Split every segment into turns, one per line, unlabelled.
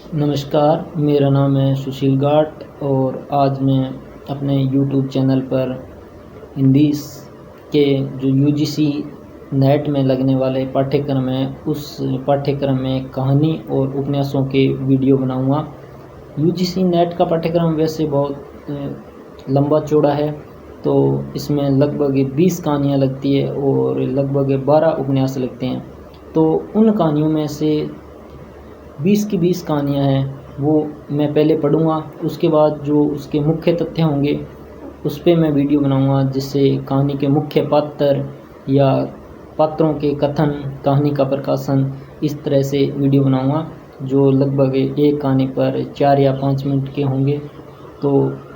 नमस्कार, मेरा नाम है सुशील गाट और आज मैं अपने यूट्यूब चैनल पर हिंदी के जो यूजीसी नेट में लगने वाले पाठ्यक्रम है उस पाठ्यक्रम में कहानी और उपन्यासों के वीडियो बनाऊंगा। यूजीसी नेट का पाठ्यक्रम वैसे बहुत लंबा चौड़ा है, तो इसमें लगभग 20 कहानियाँ लगती है और लगभग 12 उपन्यास लगते हैं। तो उन कहानियों में से 20 की 20 कहानियाँ हैं वो मैं पहले पढ़ूँगा, उसके बाद जो उसके मुख्य तथ्य होंगे उस पर मैं वीडियो बनाऊँगा, जिससे कहानी के मुख्य पात्र या पात्रों के कथन, कहानी का प्रकाशन, इस तरह से वीडियो बनाऊँगा जो लगभग एक कहानी पर 4 या 5 मिनट के होंगे। तो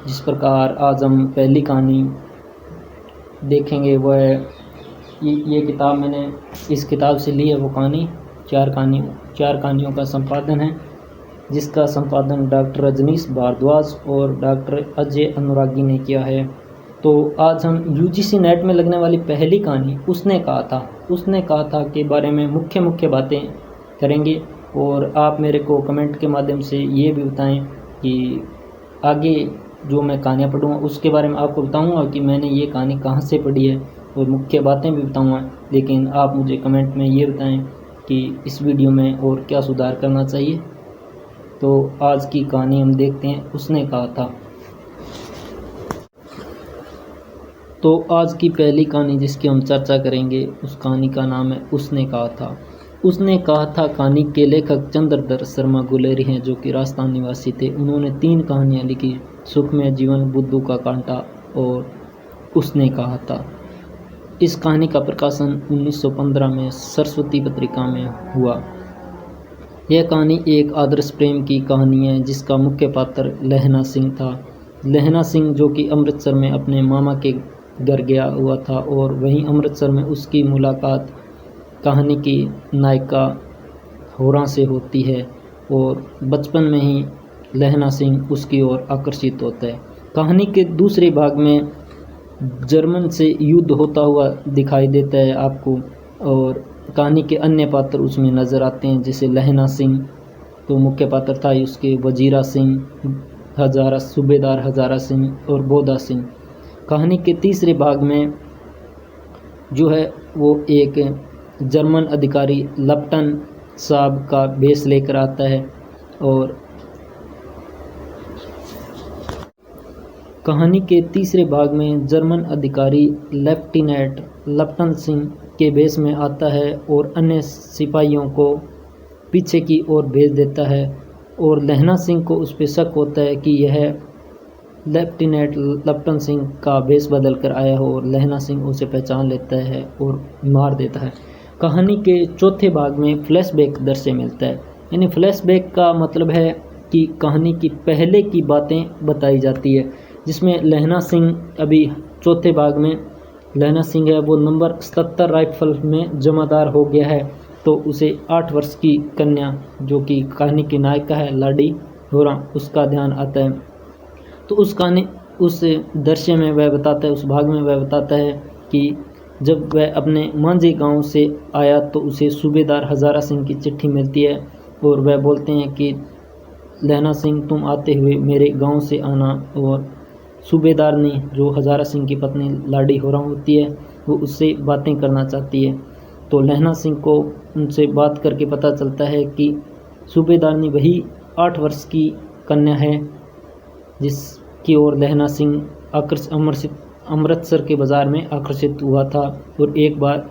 जिस प्रकार आज हम पहली कहानी देखेंगे वह ये किताब मैंने इस किताब से ली है। वो कहानी चार कहानियों का संपादन है, जिसका संपादन डॉक्टर रजनीश भारद्वाज और डॉक्टर अजय अनुरागी ने किया है। तो आज हम यूजीसी नेट में लगने वाली पहली कहानी उसने कहा था के बारे में मुख्य बातें करेंगे। और आप मेरे को कमेंट के माध्यम से ये भी बताएं कि आगे जो मैं कहानियाँ पढ़ूँगा उसके बारे में आपको बताऊँगा कि मैंने ये कहानी कहाँ से पढ़ी है और मुख्य बातें भी बताऊँगा। लेकिन आप मुझे कमेंट में ये बताएं कि इस वीडियो में और क्या सुधार करना चाहिए। तो आज की कहानी हम देखते हैं, उसने कहा था। तो आज की पहली कहानी जिसकी हम चर्चा करेंगे उस कहानी का नाम है उसने कहा था। उसने कहा था कहानी के लेखक चंद्रधर शर्मा गुलेरी हैं, जो कि राजस्थान निवासी थे। उन्होंने 3 कहानियाँ लिखी, सुखमय जीवन, बुद्धू का कांटा और उसने कहा था। इस कहानी का प्रकाशन 1915 में सरस्वती पत्रिका में हुआ। यह कहानी एक आदर्श प्रेम की कहानी है जिसका मुख्य पात्र लहना सिंह था। लहना सिंह जो कि अमृतसर में अपने मामा के घर गया हुआ था और वहीं अमृतसर में उसकी मुलाकात कहानी की नायिका होरा से होती है और बचपन में ही लहना सिंह उसकी ओर आकर्षित होता है। कहानी के दूसरे भाग में जर्मन से युद्ध होता हुआ दिखाई देता है आपको और कहानी के अन्य पात्र उसमें नज़र आते हैं, जैसे लहना सिंह तो मुख्य पात्र था, उसके वजीरा सिंह, सूबेदार हजारा सिंह और बोधा सिंह। कहानी के तीसरे भाग में जो है वो एक जर्मन अधिकारी लप्टन साहब का भेष लेकर आता है और कहानी के तीसरे भाग में जर्मन अधिकारी लेफ्टिनेंट लप्टन सिंह के भेष में आता है और अन्य सिपाहियों को पीछे की ओर भेज देता है और लहना सिंह को उस पर शक होता है कि यह लेफ्टिनेंट लप्टन सिंह का भेष बदल कर आया हो और लहना सिंह उसे पहचान लेता है और मार देता है। कहानी के चौथे भाग में फ्लैशबैक दृश्य मिलता है, यानी फ्लैशबैक का मतलब है कि कहानी की पहले की बातें बताई जाती है, जिसमें लहना सिंह अभी चौथे भाग में लहना सिंह है वो नंबर 77 राइफल में जमादार हो गया है। तो उसे 8 वर्ष की कन्या जो कि कहानी की नायिका है लाडी होरा, उसका ध्यान आता है। तो उस दृश्य में वह बताता है, उस भाग में वह बताता है कि जब वह अपने मांझे गांव से आया तो उसे सूबेदार हजारा सिंह की चिट्ठी मिलती है और वह बोलते हैं कि लहना सिंह तुम आते हुए मेरे गांव से आना। और सूबेदार ने जो हजारा सिंह की पत्नी लाडी होरा होती है वो उससे बातें करना चाहती है। तो लहना सिंह को उनसे बात करके पता चलता है कि सूबेदार ने वही 8 वर्ष की कन्या है जिसकी ओर लहना सिंह अमृतसर के बाज़ार में आकर्षित हुआ था और एक बार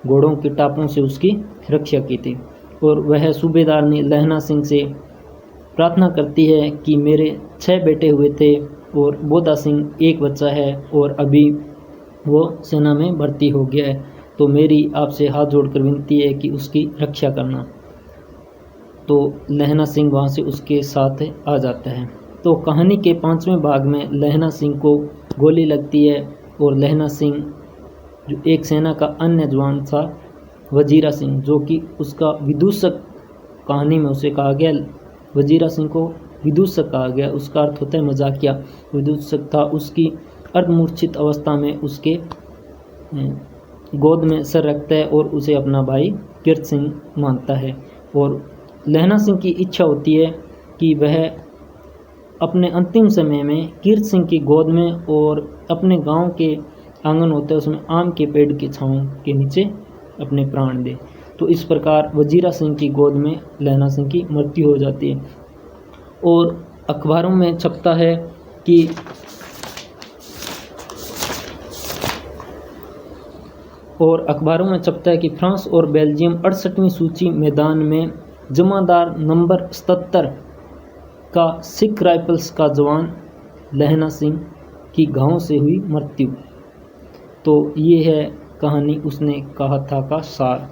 घोड़ों की टापों से उसकी रक्षा की थी। और वह सूबेदार ने लहना सिंह से प्रार्थना करती है कि मेरे 6 बेटे हुए थे और बोधा सिंह एक बच्चा है और अभी वो सेना में भर्ती हो गया है, तो मेरी आपसे हाथ जोड़कर विनती है कि उसकी रक्षा करना। तो लहना सिंह वहाँ से उसके साथ आ जाता है। तो कहानी के 5वें भाग में लहना सिंह को गोली लगती है और लहना सिंह जो एक सेना का अन्य जवान था वजीरा सिंह, जो कि उसका विदूषक, कहानी में उसे कहा गया वजीरा सिंह को विदूषक कहा गया, उसका अर्थ होता है मजाकिया। विदूषक था, उसकी अर्धमूर्छित अवस्था में उसके गोद में सर रखता है और उसे अपना भाई कीर्त सिंह मानता है। और लहना सिंह की इच्छा होती है कि वह अपने अंतिम समय में कीर्त सिंह की गोद में और अपने गांव के आंगन होता है उसमें आम के पेड़ की छांव के नीचे अपने प्राण दे। तो इस प्रकार वजीरा सिंह की गोद में लहना सिंह की मृत्यु हो जाती है। और अखबारों में छपता है कि फ्रांस और बेल्जियम 68वीं सूची मैदान में जमादार नंबर 77 का सिख राइफल्स का जवान लहना सिंह की घावों से हुई मृत्यु। तो ये है कहानी उसने कहा था का सार।